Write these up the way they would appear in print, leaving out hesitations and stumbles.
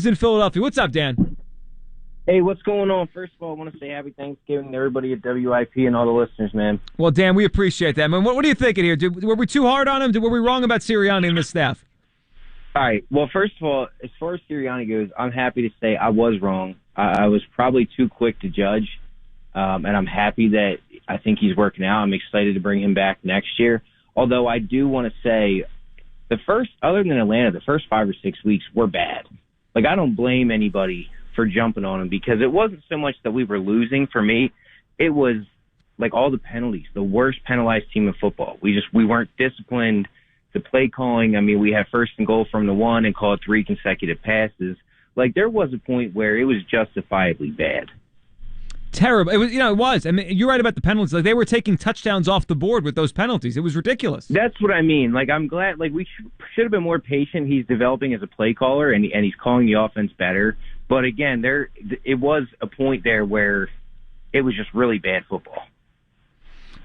He's in Philadelphia. What's up, Dan? Hey, what's going on? First of all, I want to say happy Thanksgiving to everybody at WIP and all the listeners, man. Well, Dan, we appreciate that, man. What are you thinking here? Were we too hard on him? Were we wrong about Sirianni and the staff? All right. Well, first of all, as far as Sirianni goes, I'm happy to say I was wrong. I was probably too quick to judge, and I'm happy that I think he's working out. I'm excited to bring him back next year. Although I do want to say other than Atlanta, the first 5 or 6 weeks were bad. Like, I don't blame anybody for jumping on him because it wasn't so much that we were losing. For me, it was like all the penalties, the worst penalized team in football. We weren't disciplined. The play calling, I mean, we had first and goal from the 1 and called 3 consecutive passes. Like, there was a point where it was justifiably bad. Terrible. It was, it was. I mean, you're right about the penalties. Like, they were taking touchdowns off the board with those penalties. It was ridiculous. That's what I mean. Like, I'm glad. Like, we should have been more patient. He's developing as a play caller, and he's calling the offense better. But again, it was a point there where it was just really bad football.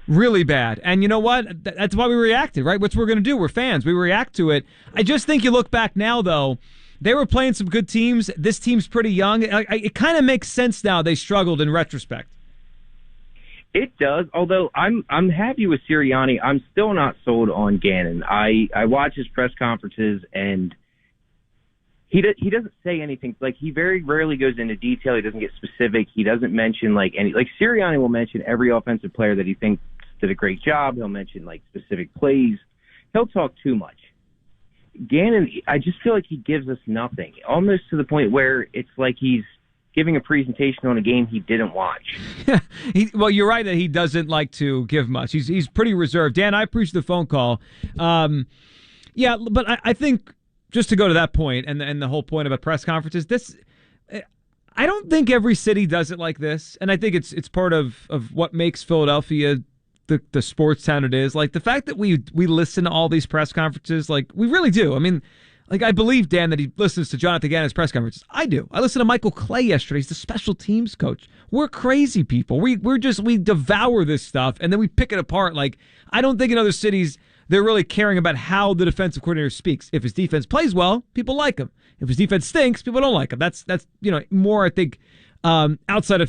Really bad. And you know what? That's why we reacted, right? What's we're going to do? We're fans. We react to it. I just think you look back now, though, they were playing some good teams. This team's pretty young. It kind of makes sense now they struggled in retrospect. It does, although I'm happy with Sirianni. I'm still not sold on Gannon. I watch his press conferences, and he doesn't say anything. Like, he very rarely goes into detail. He doesn't get specific. He doesn't mention, like Sirianni will mention every offensive player that he thinks did a great job. He'll mention, like, specific plays. He'll talk too much. Gannon, I just feel like he gives us nothing, almost to the point where it's like he's giving a presentation on a game he didn't watch. Well, you're right that he doesn't like to give much. He's pretty reserved. Dan, I appreciate the phone call. Yeah, but I think just to go to that point and the whole point about press conferences, I don't think every city does it like this, and I think it's part of what makes Philadelphia the sports town it is. Like, the fact that we listen to all these press conferences, like, we really do. I mean, like, I believe, Dan, that he listens to Jonathan Gannon's press conferences. I do. I listened to Michael Clay yesterday. He's the special teams coach. We're crazy people. We devour this stuff, and then we pick it apart. Like, I don't think in other cities they're really caring about how the defensive coordinator speaks. If his defense plays well, people like him. If his defense stinks, people don't like him. That's more, I think, outside of